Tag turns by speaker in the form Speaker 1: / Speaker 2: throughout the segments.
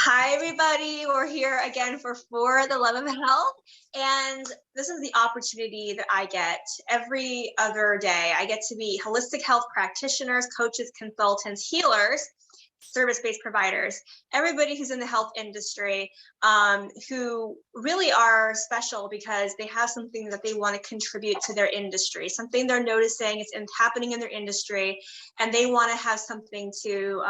Speaker 1: Hi, everybody. We're here again for the Love of Health. And this is the opportunity that I get every other day. I get to meet holistic health practitioners, coaches, consultants, healers, service-based providers, everybody who's in the health industry, who really are special because they have something that they want to contribute to their industry, something they're noticing is happening in their industry, and they want to have something to,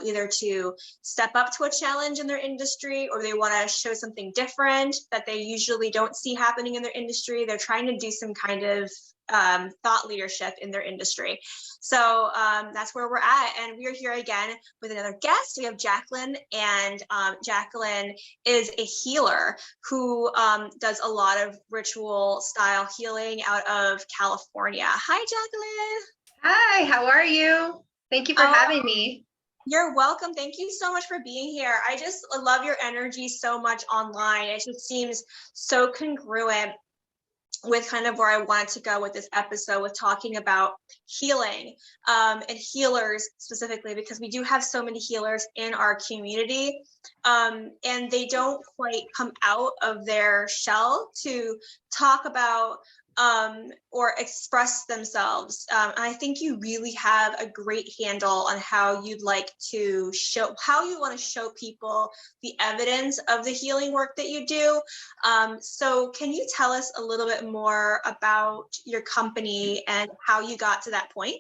Speaker 1: either to step up to a challenge in their industry, or they want to show something different that they usually don't see happening in their industry. They're trying to do some kind of thought leadership in their industry. So that's where we're at. And we're here again with another guest. We have Jacklyn, and Jacklyn is a healer who does a lot of ritual style healing out of California. Hi, Jacklyn.
Speaker 2: Hi, how are you? Thank you for having me.
Speaker 1: You're welcome. Thank you so much for being here. I just love your energy so much online. It just seems so congruent with kind of where I wanted to go with this episode, with talking about healing and healers specifically, because we do have so many healers in our community, and they don't quite come out of their shell to talk about or express themselves. And I think you really have a great handle on how you'd like to how you want to show people the evidence of the healing work that you do. So can you tell us a little bit more about your company and how you got to that point?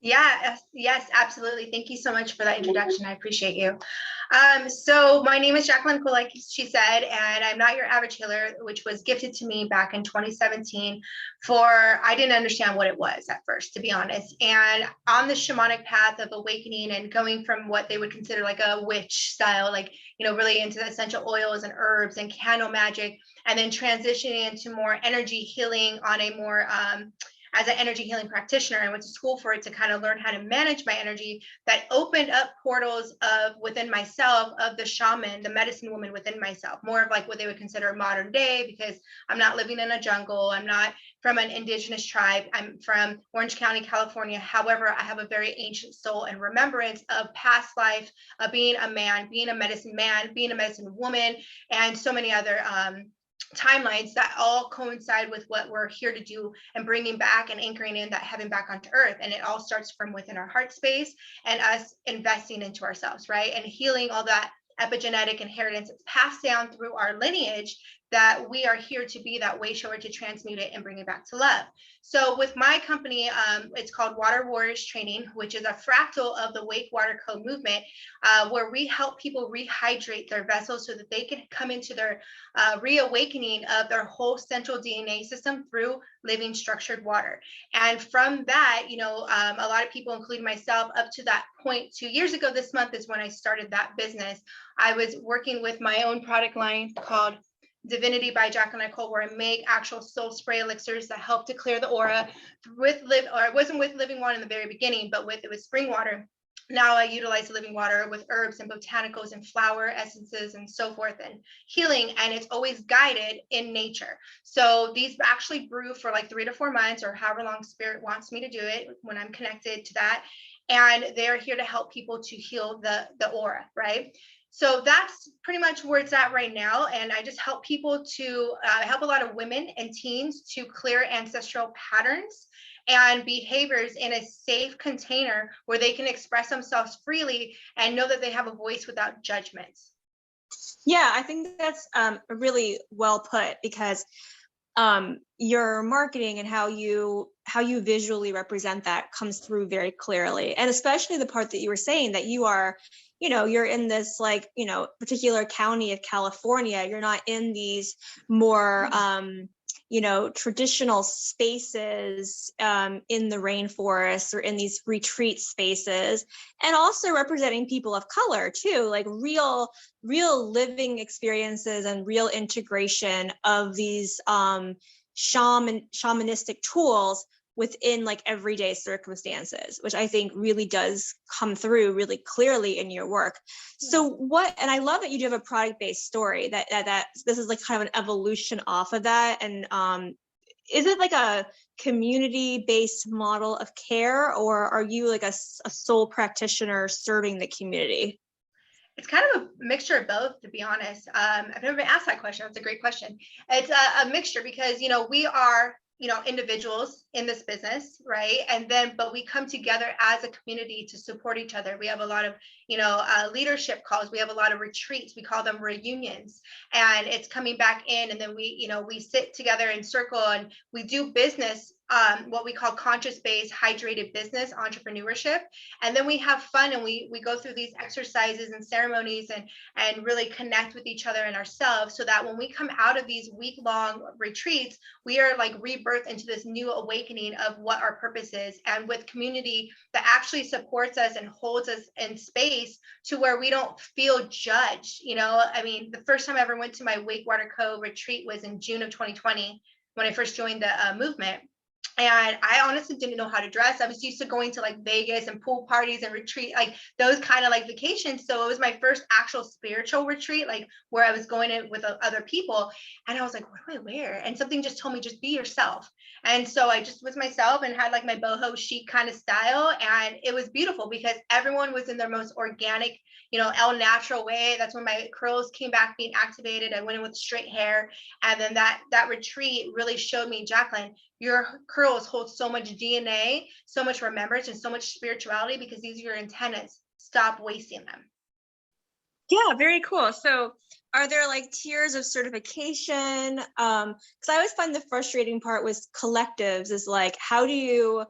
Speaker 2: Yeah, yes, absolutely. Thank you so much for that introduction. I appreciate you. So my name is Jacklyn Nicolle, like she said, and I'm not your average healer, which was gifted to me back in 2017 I didn't understand what it was at first, to be honest. And on the shamanic path of awakening and going from what they would consider like a witch style, like, really into the essential oils and herbs and candle magic, and then transitioning into more energy healing on a more, as an energy healing practitioner. I went to school for it to kind of learn how to manage my energy. That opened up portals of within myself, of the shaman, the medicine woman within myself, more of like what they would consider modern day, because I'm not living in a jungle. I'm not from an indigenous tribe. I'm from Orange County, California. However, I have a very ancient soul and remembrance of past life, of being a man, being a medicine man, being a medicine woman, and so many other timelines that all coincide with what we're here to do, and bringing back and anchoring in that heaven back onto earth. And it all starts from within our heart space and us investing into ourselves, right? And healing all that epigenetic inheritance that's passed down through our lineage, that we are here to be that way shower to transmute it and bring it back to love. So with my company, it's called Water Warriors Training, which is a fractal of the Wake Water Code movement, where we help people rehydrate their vessels so that they can come into their reawakening of their whole central DNA system through living structured water. And from that, a lot of people, including myself, up to that point 2 years ago this month is when I started that business. I was working with my own product line called Divinity by Jacklyn Nicolle, where I make actual soul spray elixirs that help to clear the aura it wasn't with living water in the very beginning, but it was spring water. Now I utilize living water with herbs and botanicals and flower essences and so forth, and healing, and it's always guided in nature. So these actually brew for like 3 to 4 months, or however long spirit wants me to do it when I'm connected to that. And they're here to help people to heal the aura, right? So that's pretty much where it's at right now. And I just help people to help a lot of women and teens to clear ancestral patterns and behaviors in a safe container where they can express themselves freely and know that they have a voice without judgments.
Speaker 1: Yeah, I think that's really well put, because your marketing and how you visually represent that comes through very clearly. And especially the part that you were saying that you are, you're in this particular county of California. You're not in these more traditional spaces in the rainforest or in these retreat spaces, and also representing people of color too, like real living experiences and real integration of these shamanistic tools within like everyday circumstances, which I think really does come through really clearly in your work. So and I love that you do have a product-based story that this is like kind of an evolution off of that. And is it like a community-based model of care, or are you like a sole practitioner serving the community?
Speaker 2: It's kind of a mixture of both, to be honest. I've never been asked that question. That's a great question. It's a mixture because, we are, individuals in this business, right? And then, but we come together as a community to support each other. We have a lot of, leadership calls. We have a lot of retreats. We call them reunions, and it's coming back in. And then we sit together in circle and we do business, what we call conscious-based, hydrated business entrepreneurship. And then we have fun and we go through these exercises and ceremonies and really connect with each other and ourselves, so that when we come out of these week-long retreats, we are like rebirthed into this new awakening of what our purpose is, and with community that actually supports us and holds us in space to where we don't feel judged. I mean, the first time I ever went to my Wakewater Cove retreat was in June of 2020 when I first joined the movement. And I honestly didn't know how to dress. I was used to going to like Vegas and pool parties and retreat, like those kind of like vacations. So it was my first actual spiritual retreat, like where I was going in with other people. And I was like, what do I wear? And something just told me, just be yourself. And so I just was myself and had like my boho chic kind of style. And it was beautiful because everyone was in their most organic, el natural way. That's when my curls came back being activated. I went in with straight hair. And then that retreat really showed me, Jacklyn, your curls hold so much DNA, so much remembrance, and so much spirituality because these are your antennas. Stop wasting them.
Speaker 1: Yeah, very cool. So are there like tiers of certification? Because I always find the frustrating part with collectives is like, how do you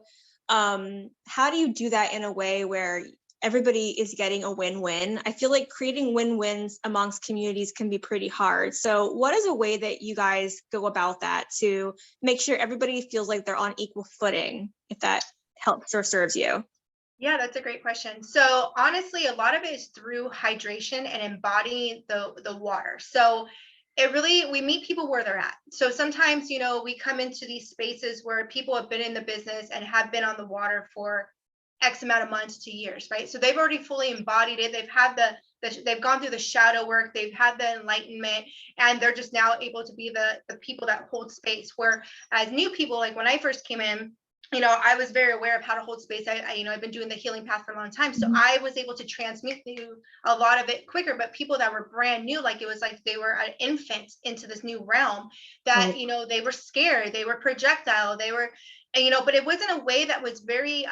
Speaker 1: do that in a way where everybody is getting a win-win? I feel like creating win-wins amongst communities can be pretty hard. So what is a way that you guys go about that to make sure everybody feels like they're on equal footing, if that helps or serves you?
Speaker 2: Yeah, that's a great question. So honestly, a lot of it is through hydration and embodying the water. So we meet people where they're at. So sometimes, we come into these spaces where people have been in the business and have been on the water for X amount of months to years, right? So they've already fully embodied it. They've had they've gone through the shadow work. They've had the enlightenment, and they're just now able to be the people that hold space. Where as new people, like when I first came in, I was very aware of how to hold space. I've been doing the healing path for a long time. So I was able to transmit through a lot of it quicker, but people that were brand new, like it was like they were an infant into this new realm that, they were scared, they were projectile, they were, but it wasn't a way that was very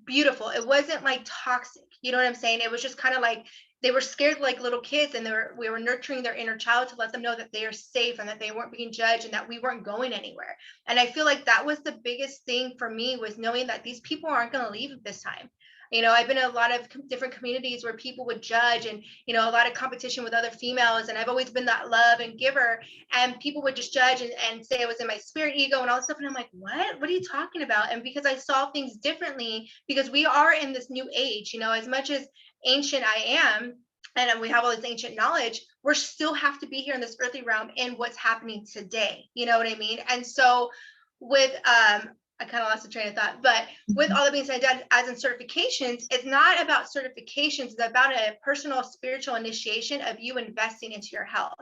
Speaker 2: beautiful. It wasn't like toxic. You know what I'm saying? It was just kind of like, they were scared like little kids, and we were nurturing their inner child to let them know that they are safe and that they weren't being judged and that we weren't going anywhere. And I feel like that was the biggest thing for me, was knowing that these people aren't going to leave this time. I've been in a lot of different communities where people would judge and, a lot of competition with other females. And I've always been that love and giver, and people would just judge and say I was in my spirit ego and all this stuff. And I'm like, what are you talking about? And because I saw things differently, because we are in this new age, as much as ancient I am, and we have all this ancient knowledge, we still have to be here in this earthly realm in what's happening today. You know what I mean? And so with I kind of lost the train of thought, but with all that being said, as in certifications, it's not about certifications, it's about a personal spiritual initiation of you investing into your health.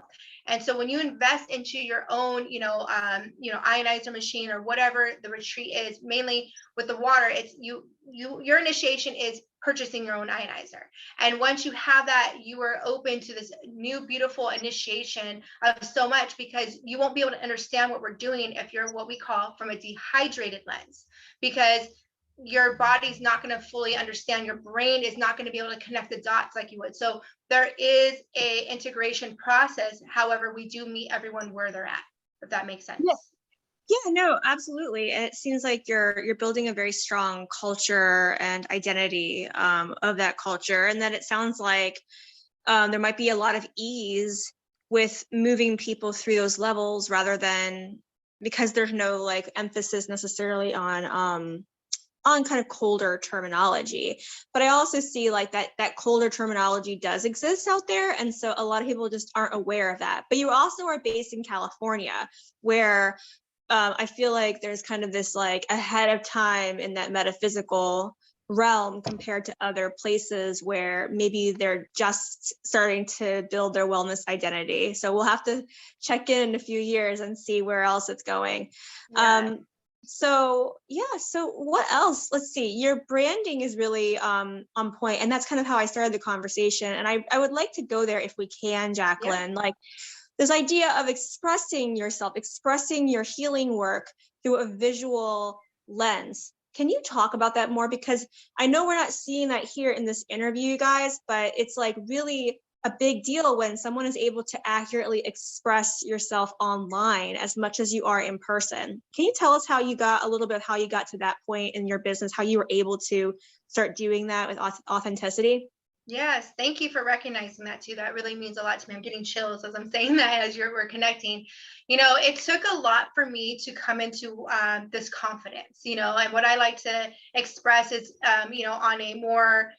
Speaker 2: And so when you invest into your own, ionizer machine or whatever the retreat is, mainly with the water, it's your initiation is purchasing your own ionizer. And once you have that, you are open to this new, beautiful initiation of so much, because you won't be able to understand what we're doing if you're what we call from a dehydrated lens, because your body's not going to fully understand. Your brain is not going to be able to connect the dots like you would. So there is a integration process. However, we do meet everyone where they're at, if that makes sense.
Speaker 1: Yeah, no, absolutely. And it seems like you're building a very strong culture and identity of that culture. And then it sounds like there might be a lot of ease with moving people through those levels, rather than, because there's no like emphasis necessarily on kind of colder terminology. But I also see like that colder terminology does exist out there. And so a lot of people just aren't aware of that. But you also are based in California, where I feel like there's kind of this like ahead of time in that metaphysical realm compared to other places where maybe they're just starting to build their wellness identity. So we'll have to check in a few years and see where else it's going. Yeah. So yeah, so what else? Let's see. Your branding is really on point, and that's kind of how I started the conversation. And I would like to go there if we can, Jacklyn. Like this idea of expressing yourself, expressing your healing work through a visual lens. Can you talk about that more? Because I know we're not seeing that here in this interview, you guys, but it's like really a big deal when someone is able to accurately express yourself online as much as you are in person. Can you tell us how you got a little bit of how you got to that point in your business, how you were able to start doing that with authenticity?
Speaker 2: Yes, thank you for recognizing that too. That really means a lot to me. I'm getting chills as I'm saying that as we're connecting. It took a lot for me to come into this confidence, and what I like to express is, on a more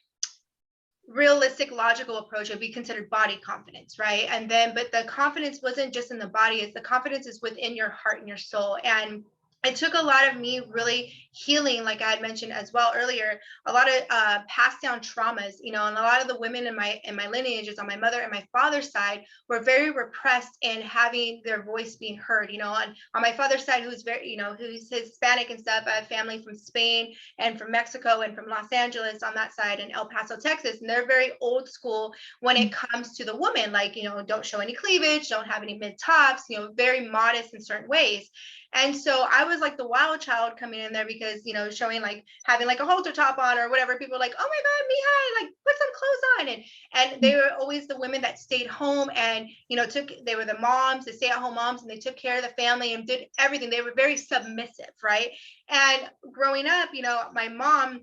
Speaker 2: realistic, logical approach would be considered body confidence, right? And then, but the confidence wasn't just in the body, it's the confidence is within your heart and your soul. And it took a lot of me really healing, like I had mentioned as well earlier, a lot of passed down traumas, and a lot of the women in my lineages on my mother and my father's side were very repressed in having their voice being heard. On my father's side, who's very, who's Hispanic and stuff, I have family from Spain and from Mexico and from Los Angeles on that side and El Paso, Texas, and they're very old school when it comes to the woman, like, don't show any cleavage, don't have any mid tops, very modest in certain ways. And so I was like the wild child coming in there because, showing like having like a halter top on or whatever. People were like, oh my God, Mija, like put some clothes on. And they were always the women that stayed home and, they were the moms, the stay at home moms, and they took care of the family and did everything. They were very submissive, right? And growing up, my mom,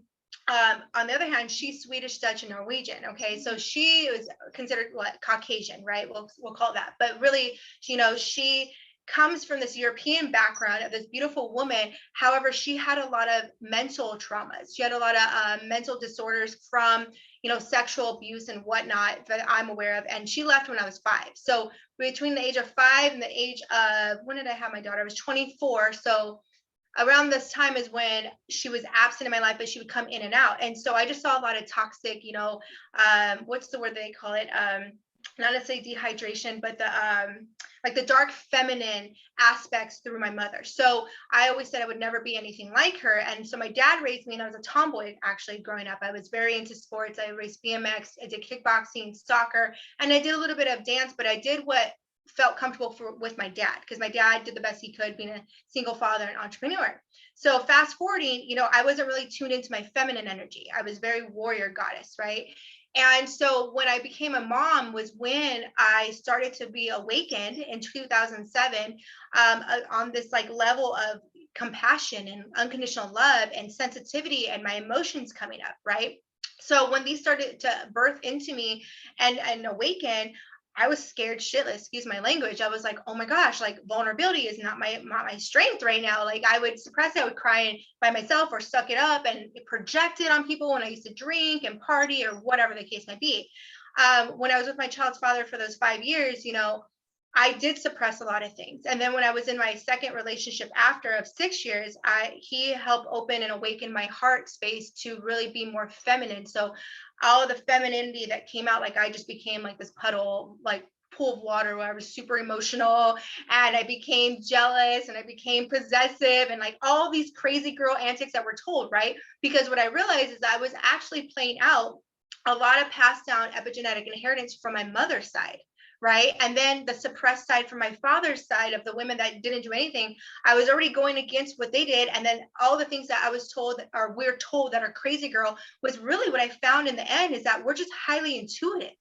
Speaker 2: on the other hand, she's Swedish, Dutch, and Norwegian. Okay, so she was considered Caucasian, right? We'll call it that. But really, she comes from this European background of this beautiful woman. However, she had a lot of mental traumas. She had a lot of mental disorders from, sexual abuse and whatnot that I'm aware of. And she left when I was 5. So between the age of 5 and the age of, when did I have my daughter? I was 24. So around this time is when she was absent in my life, but she would come in and out. And so I just saw a lot of toxic, what's the word they call it? Not necessarily dehydration, but the like the dark feminine aspects through my mother. So I always said I would never be anything like her. And so my dad raised me, and I was a tomboy actually growing up. I was very into sports. I raced BMX, I did kickboxing, soccer, and I did a little bit of dance, but I did what felt comfortable with my dad, because my dad did the best he could being a single father and entrepreneur. So fast forwarding, I wasn't really tuned into my feminine energy. I was very warrior goddess, right? And so when I became a mom was when I started to be awakened in 2007 on this like level of compassion and unconditional love and sensitivity and my emotions coming up, right? So when these started to birth into me and awaken, I was scared shitless, excuse my language. I was like, oh my gosh, like vulnerability is not my strength right now. Like I would suppress it, I would cry by myself or suck it up and project it on people when I used to drink and party or whatever the case might be. When I was with my child's father for those 5 years, I did suppress a lot of things. And then when I was in my second relationship after of 6 years, he helped open and awaken my heart space to really be more feminine. So all of the femininity that came out, like I just became like this puddle, like pool of water where I was super emotional and I became jealous and I became possessive and like all these crazy girl antics that we're told, right? Because what I realized is I was actually playing out a lot of passed down epigenetic inheritance from my mother's side. Right. And then the suppressed side from my father's side of the women that didn't do anything, I was already going against what they did. And then all the things that I was told or we're told that are crazy girl was really what I found in the end is that we're just highly intuitive.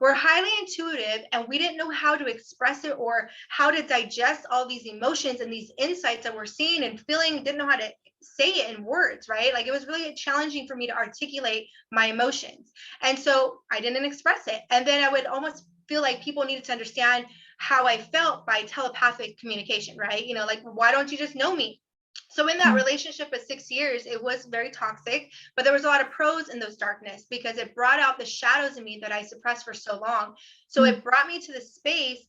Speaker 2: We're highly intuitive and we didn't know how to express it or how to digest all these emotions and these insights that we're seeing and feeling, didn't know how to say it in words, right? Like it was really challenging for me to articulate my emotions. And so I didn't express it. And then I would almost feel like people needed to understand how I felt by telepathic communication, right? Like, why don't you just know me? So in that relationship of 6 years, it was very toxic, but there was a lot of pros in those darkness because it brought out the shadows in me that I suppressed for so long. So it brought me to the space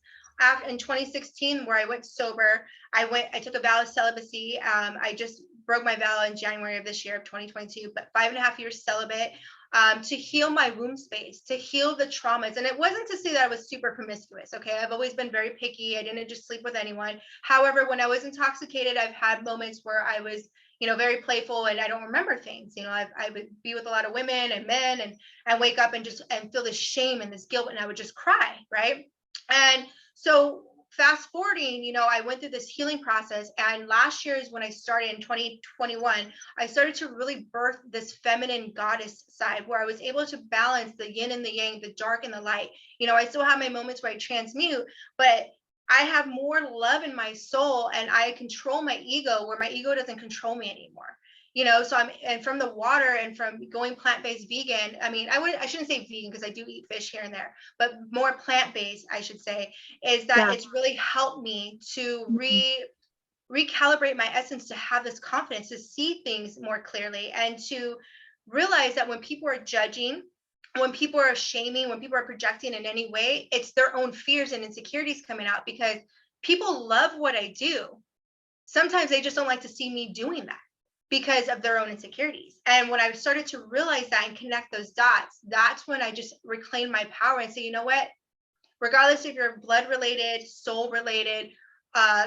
Speaker 2: in 2016 where I went sober. I took a vow of celibacy. I just broke my vow in January of this year of 2022, but 5.5 years celibate. to heal my womb space, to heal the traumas. And it wasn't to say that I was super promiscuous. Okay. I've always been very picky. I didn't just sleep with anyone. However, when I was intoxicated, I've had moments where I was, very playful and I don't remember things. I would be with a lot of women and men and wake up and feel this shame and this guilt, and I would just cry. Right. And so fast forwarding, I went through this healing process, and last year is when I started in 2021, I started to really birth this feminine goddess side where I was able to balance the yin and the yang, the dark and the light. I still have my moments where I transmute, but I have more love in my soul, and I control my ego where my ego doesn't control me anymore. So and from the water and from going plant-based vegan, I shouldn't say vegan because I do eat fish here and there, but more plant-based, I should say, is that it's really helped me to recalibrate my essence, to have this confidence, to see things more clearly, and to realize that when people are judging, when people are shaming, when people are projecting in any way, it's their own fears and insecurities coming out, because people love what I do. Sometimes they just don't like to see me doing that because of their own insecurities. And when I started to realize that and connect those dots, that's when I just reclaimed my power and say, you know what, regardless if you're blood related, soul related,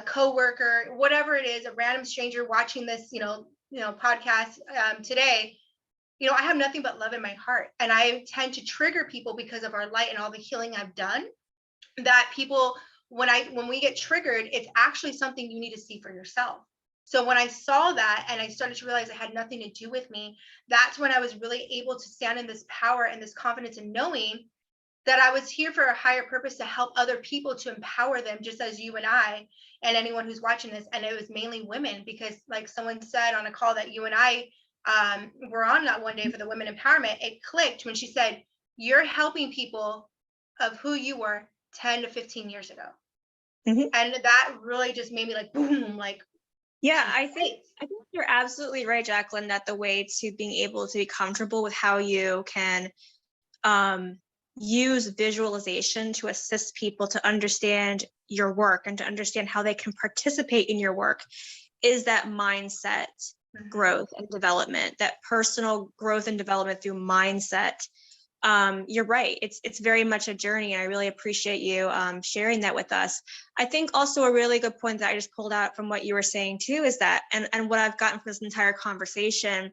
Speaker 2: co-worker, whatever it is, a random stranger watching this, podcast today, I have nothing but love in my heart. And I tend to trigger people because of our light and all the healing I've done, that people, when we get triggered, it's actually something you need to see for yourself. So when I saw that and I started to realize it had nothing to do with me, that's when I was really able to stand in this power and this confidence in knowing that I was here for a higher purpose, to help other people, to empower them, just as you and I and anyone who's watching this. And it was mainly women, because like someone said on a call that you and I were on that one day for the women empowerment, it clicked when she said, you're helping people of who you were 10 to 15 years ago. And that really just made me like, boom, like,
Speaker 1: yeah, I think you're absolutely right, Jacklyn, that the way to being able to be comfortable with how you can use visualization to assist people to understand your work and to understand how they can participate in your work is that mindset growth and development, that personal growth and development through mindset. You're right. It's very much a journey. And I really appreciate you sharing that with us. I think also a really good point that I just pulled out from what you were saying too is that, and what I've gotten from this entire conversation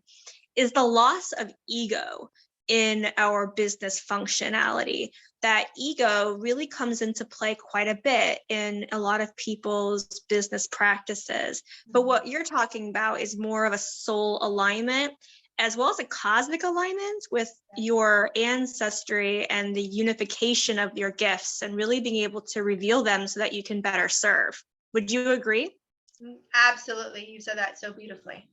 Speaker 1: is the loss of ego in our business functionality. That ego really comes into play quite a bit in a lot of people's business practices. But what you're talking about is more of a soul alignment, as well as a cosmic alignment with your ancestry and the unification of your gifts, and really being able to reveal them so that you can better serve. Would you agree?
Speaker 2: Absolutely. You said that so beautifully.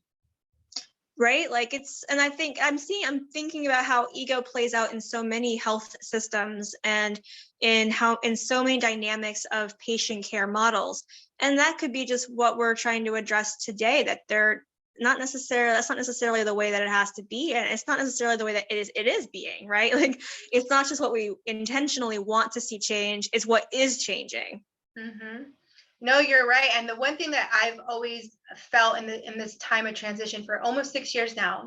Speaker 1: Right? Like and I think I'm thinking about how ego plays out in so many health systems and in so many dynamics of patient care models. And that could be just what we're trying to address today, that that's not necessarily the way that it has to be. And it's not necessarily the way that it is being, right? Like, it's not just what we intentionally want to see change, it's what is changing.
Speaker 2: Mm-hmm. No, you're right. And the one thing that I've always felt in this time of transition for almost 6 years now,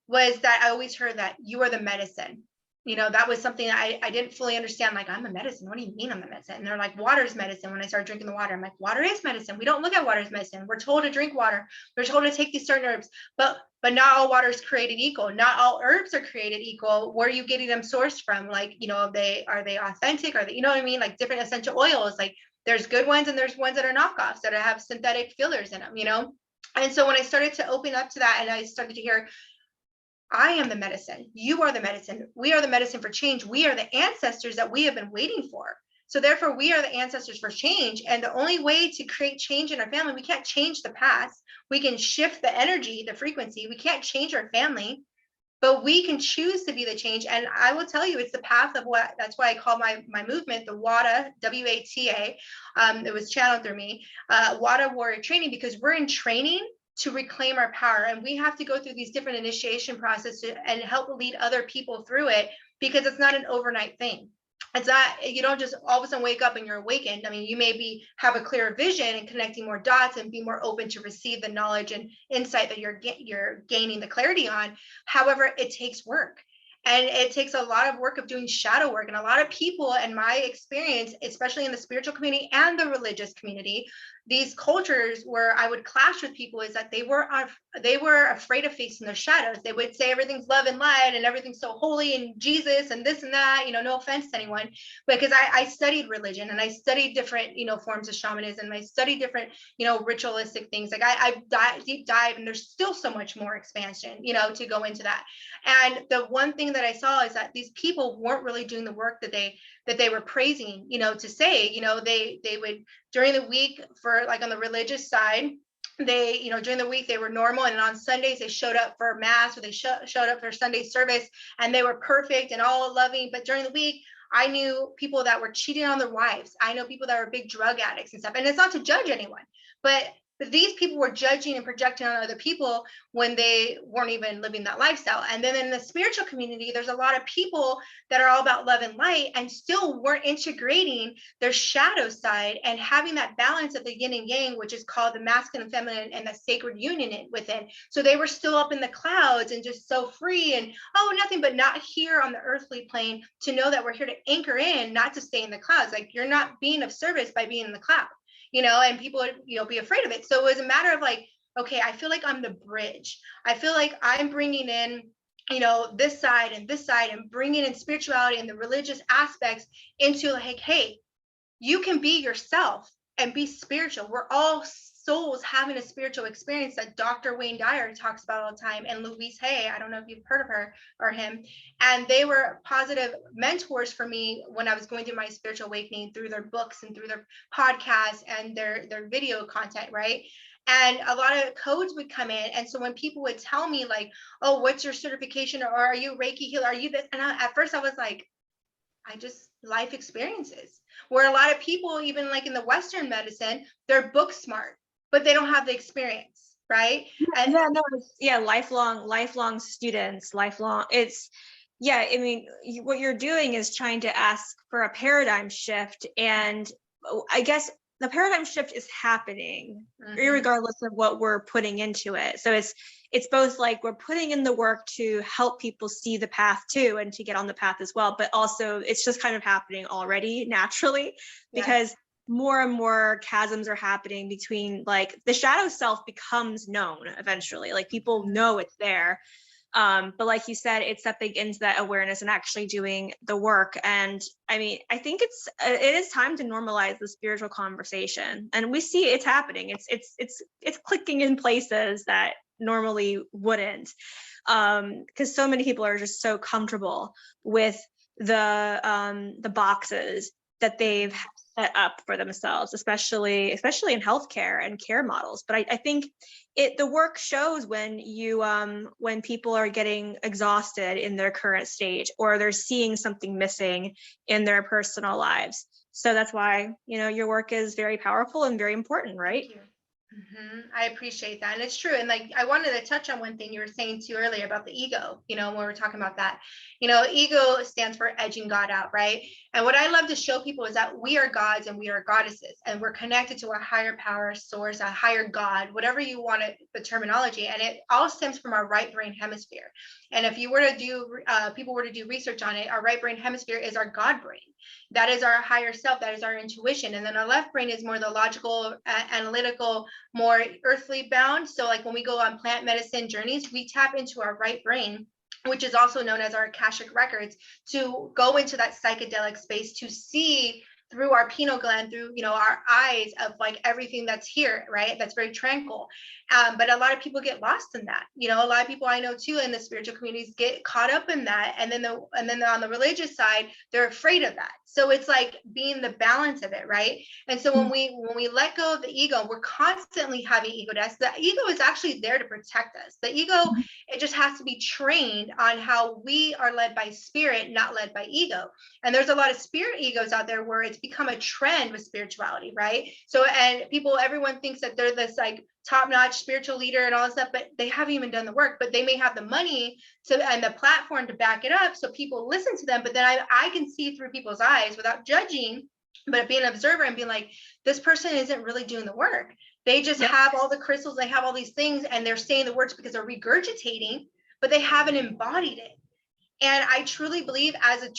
Speaker 2: was that I always heard that you are the medicine. That was something I didn't fully understand. Like, I'm a medicine. What do you mean I'm a medicine? And they're like, water's medicine. When I started drinking the water, I'm like, water is medicine. We don't look at water as medicine. We're told to drink water. We're told to take these certain herbs, but not all water is created equal. Not all herbs are created equal. Where are you getting them sourced from? Like, are they authentic? Are they, what I mean? Like different essential oils, like there's good ones and there's ones that are knockoffs that have synthetic fillers in them, And so when I started to open up to that and I started to hear, I am the medicine. You are the medicine. We are the medicine for change. We are the ancestors that we have been waiting for. So therefore, we are the ancestors for change. And the only way to create change in our family, we can't change the past. We can shift the energy, the frequency. We can't change our family, but we can choose to be the change. And I will tell you, it's the path of that's why I call my movement the WATA, W-A-T-A. It was channeled through me, WATA Warrior Training, because we're in training to reclaim our power. And we have to go through these different initiation processes and help lead other people through it, because it's not an overnight thing. It's not, you don't just all of a sudden wake up and you're awakened. I mean, you maybe have a clearer vision and connecting more dots and be more open to receive the knowledge and insight that you're gaining the clarity on. However, it takes work. And it takes a lot of work of doing shadow work. And a lot of people, in my experience, especially in the spiritual community and the religious community, these cultures where I would clash with people is that they were afraid of facing their shadows. They would say everything's love and light and everything's so holy and Jesus and this and that, no offense to anyone, because I studied religion and I studied different, forms of shamanism. I studied different, ritualistic things. Like deep dive, and there's still so much more expansion, to go into that. And the one thing that I saw is that these people weren't really doing the work that they were praising, to say, they would during the week, for like on the religious side, they, during the week they were normal, and on Sundays they showed up for mass, or they showed up for Sunday service, and they were perfect and all loving. But during the week, I knew people that were cheating on their wives. I know people that were big drug addicts and stuff. And it's not to judge anyone, but these people were judging and projecting on other people when they weren't even living that lifestyle. And then in the spiritual community, there's a lot of people that are all about love and light and still weren't integrating their shadow side and having that balance of the yin and yang, which is called the masculine and feminine and the sacred union within. So they were still up in the clouds and just so free and, oh, nothing, but not here on the earthly plane, to know that we're here to anchor in, not to stay in the clouds. Like, you're not being of service by being in the cloud. And people would, be afraid of it. So it was a matter of like, okay, I feel like I'm the bridge. I feel like I'm bringing in, this side and bringing in spirituality and the religious aspects into like, hey, you can be yourself and be spiritual. We're all souls having a spiritual experience that Dr. Wayne Dyer talks about all the time, and Louise Hay. I don't know if you've heard of her or him. And they were positive mentors for me when I was going through my spiritual awakening, through their books and through their podcasts and their video content, right? And a lot of codes would come in. And so when people would tell me like, oh, what's your certification? Or are you Reiki healer? Are you this? And at first I was like, I just life experiences. Where a lot of people, even like in the Western medicine, they're book smart, but they don't have the experience, right? And
Speaker 1: lifelong students, I mean, what you're doing is trying to ask for a paradigm shift. And I guess the paradigm shift is happening regardless of what we're putting into it. So it's both like we're putting in the work to help people see the path too, and to get on the path as well. But also it's just kind of happening already naturally, because more and more chasms are happening between, like, the shadow self becomes known eventually, like people know it's there. But like you said, it's stepping into that awareness and actually doing the work. And I mean, I think it is time to normalize the spiritual conversation, and we see it's happening. It's clicking in places that normally wouldn't, because so many people are just so comfortable with the boxes that they've set up for themselves, especially in healthcare and care models. But I think the work shows when people are getting exhausted in their current stage, or they're seeing something missing in their personal lives. So that's why, your work is very powerful and very important, right?
Speaker 2: Thank you. I appreciate that. And it's true. And like, I wanted to touch on one thing you were saying too earlier about the ego, when we're talking about that, ego stands for edging God out, right? And what I love to show people is that we are gods and we are goddesses, and we're connected to a higher power source, a higher God, whatever you want the terminology. And it all stems from our right brain hemisphere. And if you were to people were to do research on it, our right brain hemisphere is our God brain. That is our higher self. That is our intuition. And then our left brain is more the logical, analytical, more earthly bound. So like when we go on plant medicine journeys, we tap into our right brain, which is also known as our Akashic records, to go into that psychedelic space, to see through our pineal gland, through our eyes, of like everything that's here, right? That's very tranquil. But a lot of people get lost in that. A lot of people I know too in the spiritual communities get caught up in that, and then on the religious side, they're afraid of that. So it's like being the balance of it, right? And so when we let go of the ego, we're constantly having ego deaths. The ego is actually there to protect us. The ego, it just has to be trained on how we are led by spirit, not led by ego. And there's a lot of spirit egos out there where it's become a trend with spirituality, right? So, and everyone thinks that they're this like top-notch spiritual leader and all this stuff, but they haven't even done the work. But they may have the money and the platform to back it up, so people listen to them. But then I can see through people's eyes without judging, but being an observer and being like, this person isn't really doing the work. They just have all the crystals, they have all these things, and they're saying the words because they're regurgitating, but they haven't embodied it. And I truly believe as a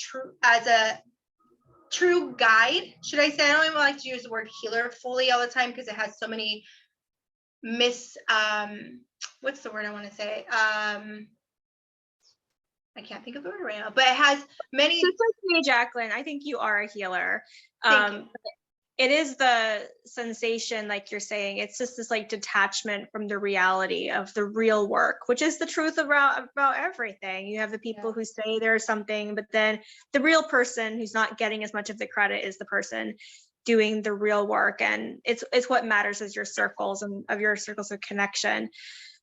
Speaker 2: true guide, should I say, I don't even like to use the word healer fully all the time because it has so many what's the word I want to say? I can't think of the word right now, but it has many.
Speaker 1: Just like me, Jacklyn, I think you are a healer.
Speaker 2: Thank you.
Speaker 1: It is the sensation, like you're saying, it's just this like detachment from the reality of the real work, which is the truth about everything. You have the people who say there's something, but then the real person who's not getting as much of the credit is the person doing the real work. And it's what matters is your circles and of your circles of connection.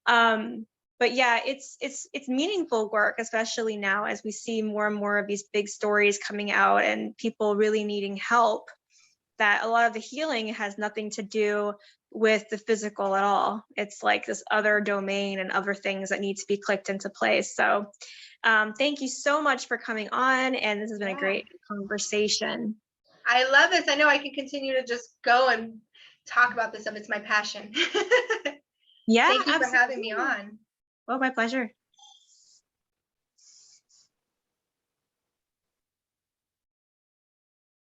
Speaker 1: But yeah, it's meaningful work, especially now as we see more and more of these big stories coming out and people really needing help, that a lot of the healing has nothing to do with the physical at all. It's like this other domain and other things that need to be clicked into place. So thank you so much for coming on. And this has been a great conversation.
Speaker 2: I love this. I know I can continue to just go and talk about this stuff. It's my passion.
Speaker 1: Yeah.
Speaker 2: Thank you for having me on.
Speaker 1: Well, my pleasure.